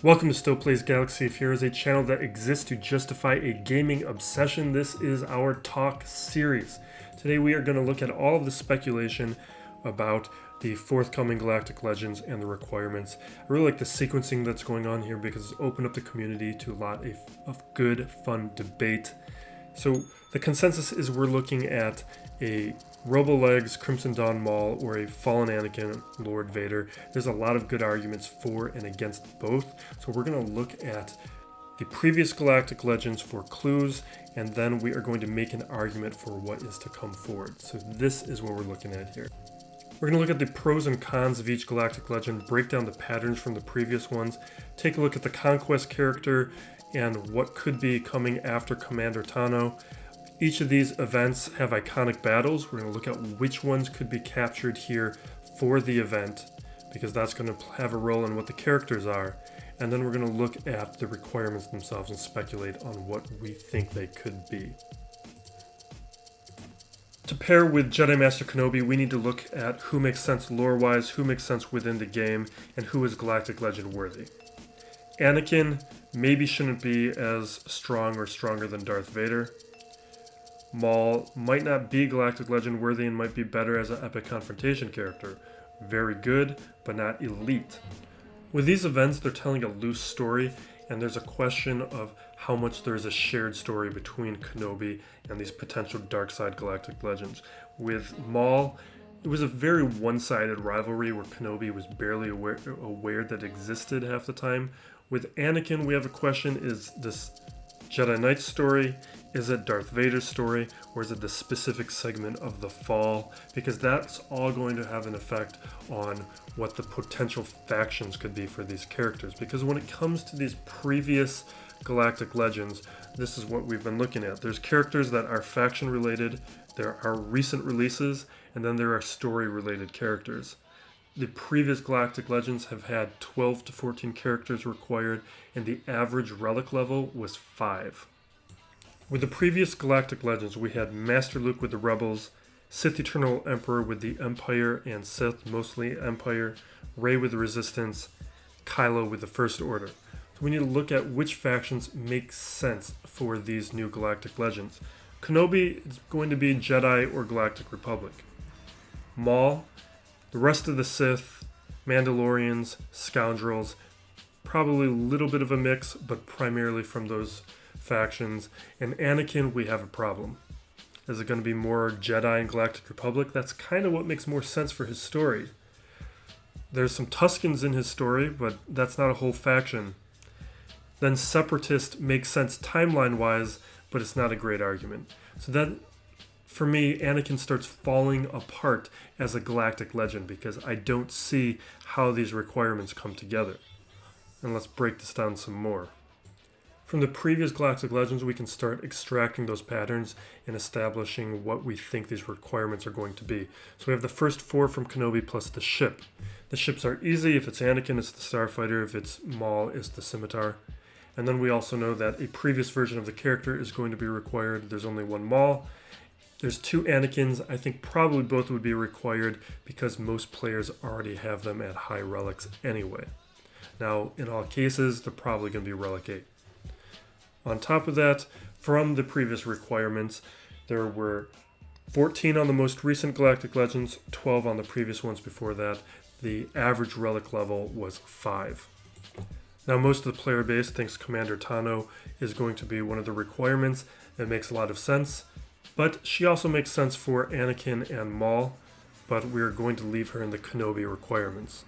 Welcome to Still Plays Galaxy. If here is a channel that exists to justify a gaming obsession, this is our talk series. Today we are going to look at all of the speculation about the forthcoming Galactic Legends and the requirements. I really like the sequencing that's going on here because it's opened up the community to a lot of good, fun debate. So the consensus is we're looking at a Robolegs, Crimson Dawn Maul, or a Fallen Anakin, Lord Vader. There's a lot of good arguments for and against both. So we're going to look at the previous Galactic Legends for clues, and then we are going to make an argument for what is to come forward. So this is what we're looking at here. We're going to look at the pros and cons of each Galactic Legend, break down the patterns from the previous ones, take a look at the Conquest character and what could be coming after Commander Tano. Each of these events have iconic battles. We're going to look at which ones could be captured here for the event, because that's going to have a role in what the characters are. And then we're going to look at the requirements themselves and speculate on what we think they could be. To pair with Jedi Master Kenobi, we need to look at who makes sense lore-wise, who makes sense within the game, and who is Galactic Legend worthy. Anakin maybe shouldn't be as strong or stronger than Darth Vader. Maul might not be Galactic Legend worthy and might be better as an epic confrontation character. Very good, but not elite. With these events, they're telling a loose story, and there's a question of how much there is a shared story between Kenobi and these potential dark side Galactic Legends. With Maul, it was a very one-sided rivalry where Kenobi was barely aware that it existed half the time. With Anakin, we have a question: is this Jedi Knight story? Is it Darth Vader's story? Or is it the specific segment of the fall? Because that's all going to have an effect on what the potential factions could be for these characters. Because when it comes to these previous Galactic Legends, this is what we've been looking at. There's characters that are faction related, there are recent releases, and then there are story related characters. The previous Galactic Legends have had 12 to 14 characters required, and the average relic level was 5. With the previous Galactic Legends, we had Master Luke with the Rebels, Sith Eternal Emperor with the Empire and Sith, mostly Empire, Rey with the Resistance, Kylo with the First Order. So we need to look at which factions make sense for these new Galactic Legends. Kenobi is going to be Jedi or Galactic Republic. Maul, the rest of the Sith, Mandalorians, Scoundrels, probably a little bit of a mix, but primarily from those factions. And Anakin, we have a problem. Is it going to be more Jedi and Galactic Republic? That's kind of what makes more sense for his story. There's some Tuskens in his story, but that's not a whole faction. Then Separatist makes sense timeline-wise, but it's not a great argument. So then, for me, Anakin starts falling apart as a Galactic Legend because I don't see how these requirements come together. And let's break this down some more. From the previous Galactic Legends, we can start extracting those patterns and establishing what we think these requirements are going to be. So we have the first 4 from Kenobi plus the ship. The ships are easy. If it's Anakin, it's the Starfighter. If it's Maul, it's the Scimitar. And then we also know that a previous version of the character is going to be required. There's only one Maul. There's 2 Anakins. I think probably both would be required because most players already have them at high relics anyway. Now, in all cases, they're probably going to be Relic 8. On top of that, from the previous requirements, there were 14 on the most recent Galactic Legends, 12 on the previous ones before that. The average relic level was 5. Now, most of the player base thinks Commander Tano is going to be one of the requirements. It makes a lot of sense, but she also makes sense for Anakin and Maul, but we're going to leave her in the Kenobi requirements.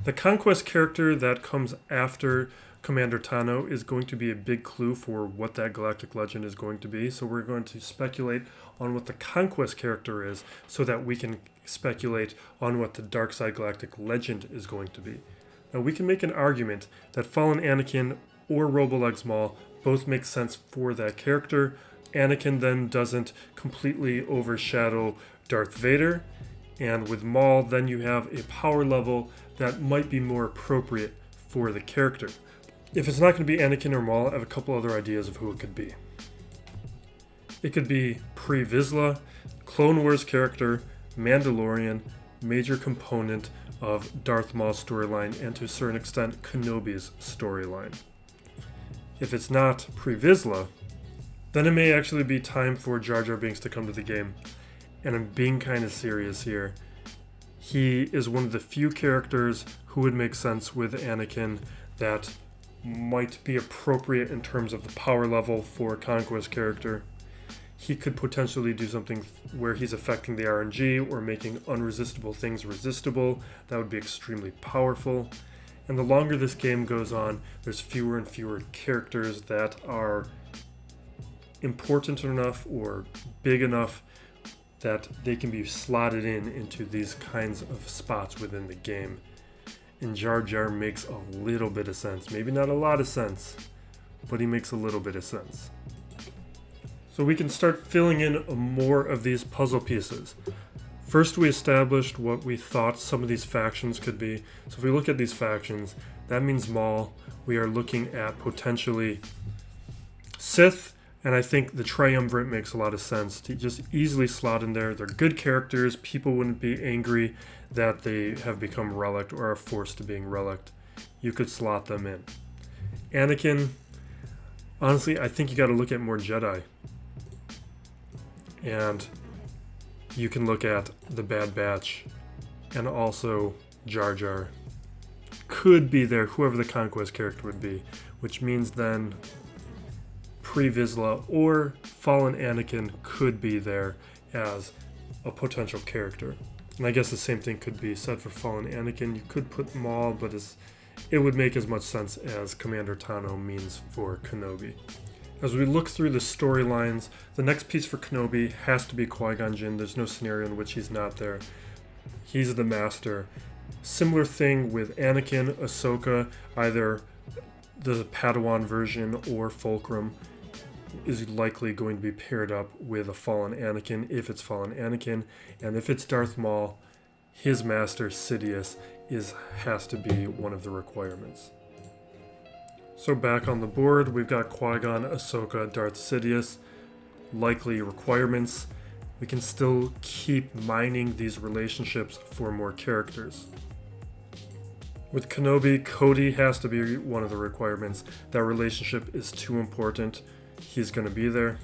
The Conquest character that comes after Commander Tano is going to be a big clue for what that Galactic Legend is going to be. So we're going to speculate on what the Conquest character is so that we can speculate on what the Dark Side Galactic Legend is going to be. Now we can make an argument that Fallen Anakin or Robolegs Maul both make sense for that character. Anakin then doesn't completely overshadow Darth Vader. And with Maul, then you have a power level that might be more appropriate for the character. If it's not going to be Anakin or Maul, I have a couple other ideas of who it could be. It could be Pre-Vizsla, Clone Wars character, Mandalorian, major component of Darth Maul's storyline and to a certain extent Kenobi's storyline. If it's not Pre Vizsla, then it may actually be time for Jar Jar Binks to come to the game. And I'm being kind of serious here. He is one of the few characters who would make sense with Anakin that might be appropriate in terms of the power level for a Conquest character. He could potentially do something where he's affecting the RNG or making unresistible things resistible. That would be extremely powerful. And the longer this game goes on, there's fewer and fewer characters that are important enough or big enough that they can be slotted into these kinds of spots within the game. And Jar Jar makes a little bit of sense. Maybe not a lot of sense, but he makes a little bit of sense. So we can start filling in more of these puzzle pieces. First, we established what we thought some of these factions could be. So if we look at these factions, that means Maul. We are looking at potentially Sith, and I think the Triumvirate makes a lot of sense to just easily slot in there. They're good characters. People wouldn't be angry that they have become relict or are forced to being relict. You could slot them in. Anakin, honestly, I think you got to look at more Jedi. And you can look at the Bad Batch and also Jar Jar. Could be there, whoever the Conquest character would be, which means then Pre Vizsla or Fallen Anakin could be there as a potential character. And I guess the same thing could be said for Fallen Anakin. You could put Maul, but it would make as much sense as Commander Tano means for Kenobi. As we look through the storylines, the next piece for Kenobi has to be Qui-Gon Jinn. There's no scenario in which he's not there. He's the master. Similar thing with Anakin, Ahsoka, either the Padawan version or Fulcrum is likely going to be paired up with a Fallen Anakin if it's Fallen Anakin. And if it's Darth Maul, his master, Sidious, has to be one of the requirements. So back on the board, we've got Qui-Gon, Ahsoka, Darth Sidious, likely requirements. We can still keep mining these relationships for more characters. With Kenobi, Cody has to be one of the requirements. That relationship is too important. He's going to be there.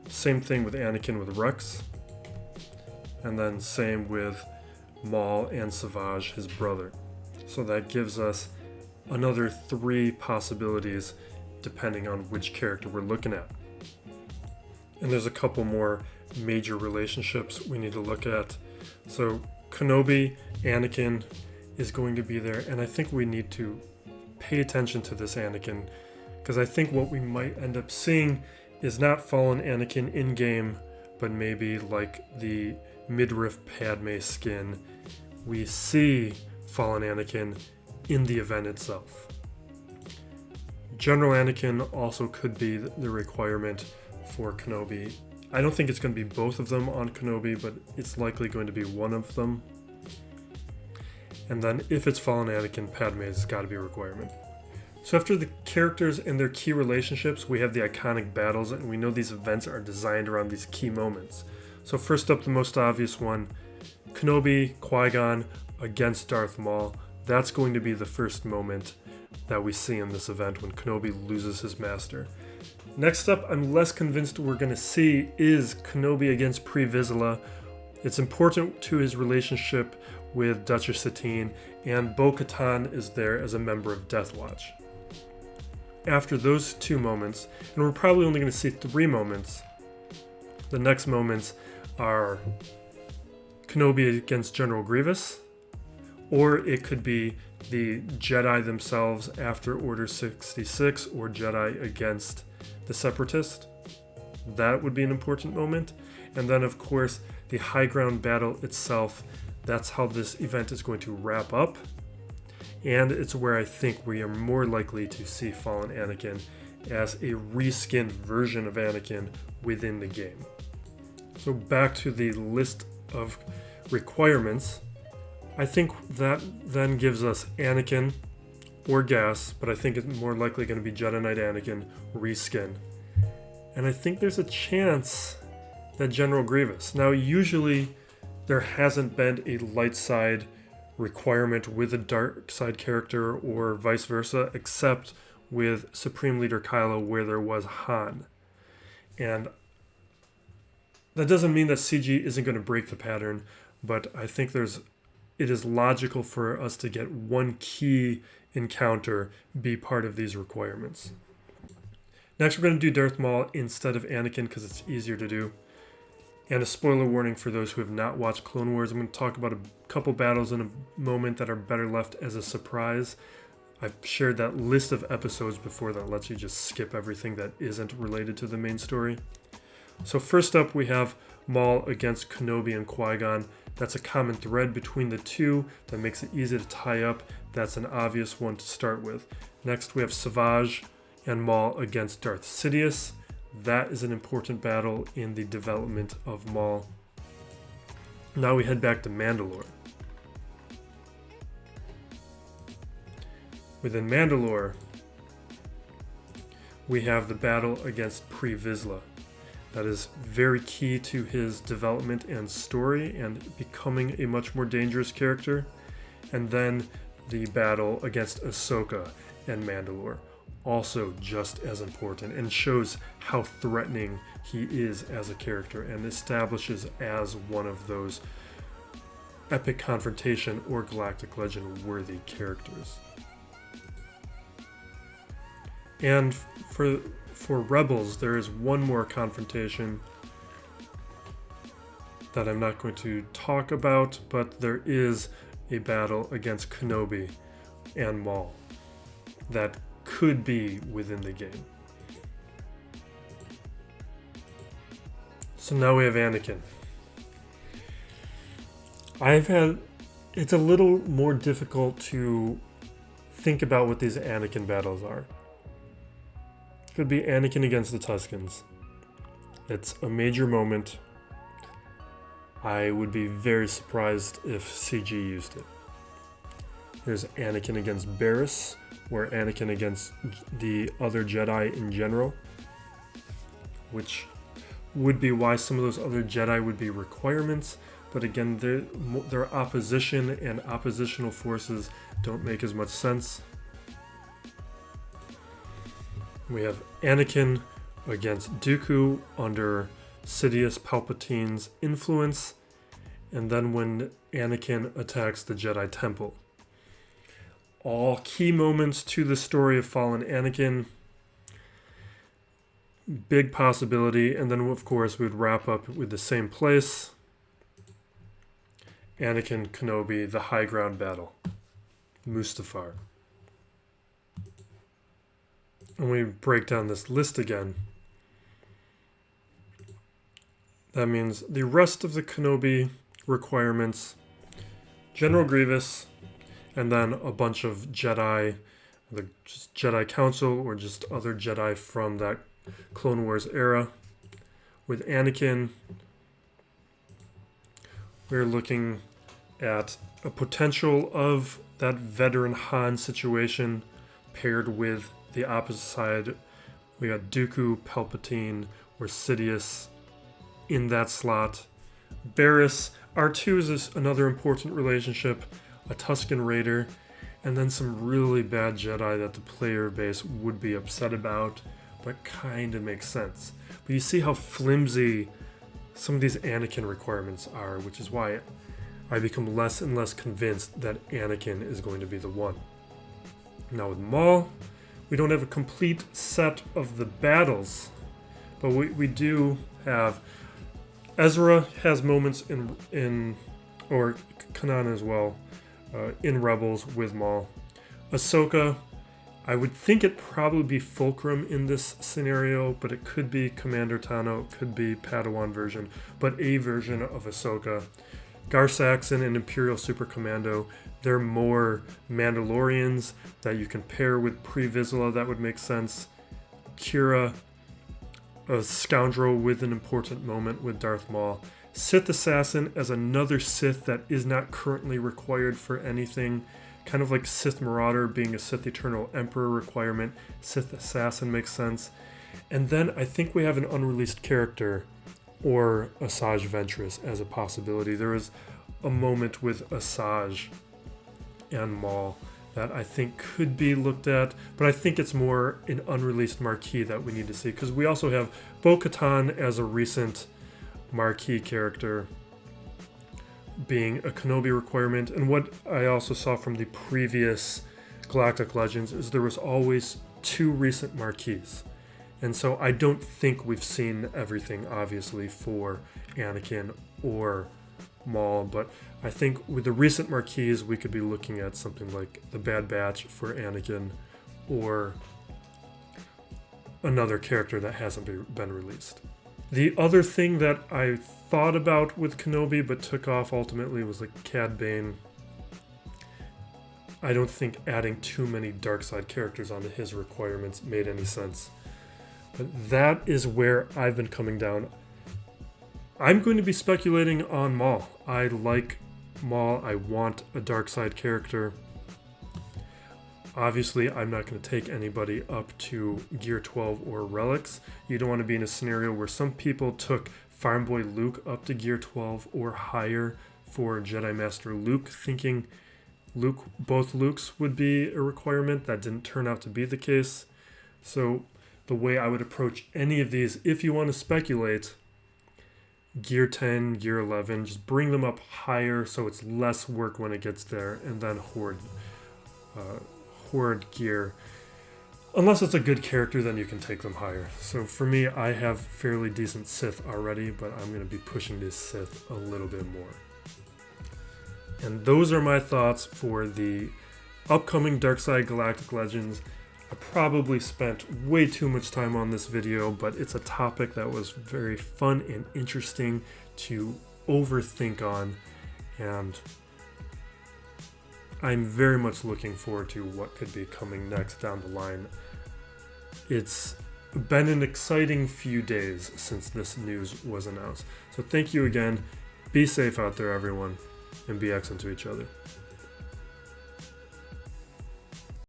Same thing with Anakin with Rex. And then same with Maul and Savage, his brother. So that gives us another 3 possibilities depending on which character we're looking at. And there's a couple more major relationships we need to look at. So Kenobi, Anakin is going to be there, and I think we need to pay attention to this Anakin, because I think what we might end up seeing is not Fallen Anakin in-game, but maybe like the midriff Padme skin. We see Fallen Anakin in the event itself. General Anakin also could be the requirement for Kenobi. I don't think it's going to be both of them on Kenobi, but it's likely going to be one of them. And then if it's Fallen Anakin, Padme has got to be a requirement. So after the characters and their key relationships, we have the iconic battles, and we know these events are designed around these key moments. So first up, the most obvious one, Kenobi, Qui-Gon against Darth Maul. That's going to be the first moment that we see in this event when Kenobi loses his master. Next up, I'm less convinced we're going to see is Kenobi against Pre Vizsla. It's important to his relationship with Duchess Satine, and Bo-Katan is there as a member of Death Watch. After those 2 moments, and we're probably only going to see 3 moments, the next moments are Kenobi against General Grievous, or it could be the Jedi themselves after Order 66, or Jedi against the Separatist. That would be an important moment. And then, of course, the high ground battle itself. That's how this event is going to wrap up. And it's where I think we are more likely to see Fallen Anakin as a reskinned version of Anakin within the game. So back to the list of requirements. I think that then gives us Anakin or Gas, but I think it's more likely going to be Jedi Knight Anakin reskin. And I think there's a chance that General Grievous. Now, usually there hasn't been a light side requirement with a dark side character or vice versa, except with Supreme Leader Kylo where there was Han. And that doesn't mean that CG isn't going to break the pattern, but I think it is logical for us to get one key encounter be part of these requirements. Next, we're going to do Darth Maul instead of Anakin because it's easier to do. And a spoiler warning for those who have not watched Clone Wars. I'm going to talk about a couple battles in a moment that are better left as a surprise. I've shared that list of episodes before that lets you just skip everything that isn't related to the main story. So first up, we have Maul against Kenobi and Qui-Gon. That's a common thread between the two that makes it easy to tie up. That's an obvious one to start with. Next, we have Savage and Maul against Darth Sidious. That is an important battle in the development of Maul. Now we head back to Mandalore. Within Mandalore, we have the battle against Pre Vizsla. That is very key to his development and story and becoming a much more dangerous character. And then the battle against Ahsoka and Mandalore. Also just as important and shows how threatening he is as a character and establishes as one of those epic confrontation or galactic legend worthy characters. And for Rebels, there is one more confrontation that I'm not going to talk about, but there is a battle against Kenobi and Maul that could be within the game. So now we have Anakin. It's a little more difficult to think about what these Anakin battles are. It could be Anakin against the Tuskens. It's a major moment. I would be very surprised if CG used it. There's Anakin against Barriss, or Anakin against the other Jedi in general, which would be why some of those other Jedi would be requirements. But again, their opposition and oppositional forces don't make as much sense. We have Anakin against Dooku under Sidious Palpatine's influence, and then when Anakin attacks the Jedi Temple. All key moments to the story of Fallen Anakin. Big possibility, and then of course we'd wrap up with the same place. Anakin Kenobi, the high ground battle. Mustafar. And we break down this list again. That means the rest of the Kenobi requirements, General Grievous, and then a bunch of Jedi, the Jedi Council, or just other Jedi from that Clone Wars era. With Anakin, we're looking at a potential of that veteran Han situation paired with the opposite side. We got Dooku, Palpatine, or Sidious in that slot. Barriss, R2 is another important relationship, a Tusken Raider, and then some really bad Jedi that the player base would be upset about, but kind of makes sense. But you see how flimsy some of these Anakin requirements are, which is why I become less and less convinced that Anakin is going to be the one. Now with Maul, we don't have a complete set of the battles, but we do have Ezra has moments or Kanan as well, in Rebels with Maul. Ahsoka, I would think it'd probably be Fulcrum in this scenario, but it could be Commander Tano, it could be Padawan version, but a version of Ahsoka. Gar Saxon and Imperial Super Commando, they're more Mandalorians that you can pair with Pre Vizsla, that would make sense. Kira, a scoundrel with an important moment with Darth Maul. Sith Assassin as another Sith that is not currently required for anything. Kind of like Sith Marauder being a Sith Eternal Emperor requirement. Sith Assassin makes sense. And then I think we have an unreleased character or Asajj Ventress as a possibility. There is a moment with Asajj and Maul that I think could be looked at, but I think it's more an unreleased marquee that we need to see, because we also have Bo-Katan as a recent marquee character being a Kenobi requirement. And what I also saw from the previous Galactic Legends is there was always 2 recent marquees. And so I don't think we've seen everything, obviously, for Anakin or Maul, but I think with the recent marquees, we could be looking at something like the Bad Batch for Anakin, or another character that hasn't been released. The other thing that I thought about with Kenobi but took off ultimately was like Cad Bane. I don't think adding too many dark side characters onto his requirements made any sense. But that is where I've been coming down. I'm going to be speculating on Maul. I like Maul. I want a dark side character. Obviously, I'm not going to take anybody up to Gear 12 or Relics. You don't want to be in a scenario where some people took Farm Boy Luke up to Gear 12 or higher for Jedi Master Luke, thinking both Lukes would be a requirement. That didn't turn out to be the case. So the way I would approach any of these, if you want to speculate, Gear 10, Gear 11, just bring them up higher so it's less work when it gets there, and then Horde gear. Unless it's a good character, then you can take them higher. So for me, I have fairly decent Sith already, but I'm going to be pushing this Sith a little bit more. And those are my thoughts for the upcoming Darkside Galactic Legends. I probably spent way too much time on this video, but it's a topic that was very fun and interesting to overthink on, and I'm very much looking forward to what could be coming next down the line. It's been an exciting few days since this news was announced. So thank you again. Be safe out there, everyone, and be excellent to each other.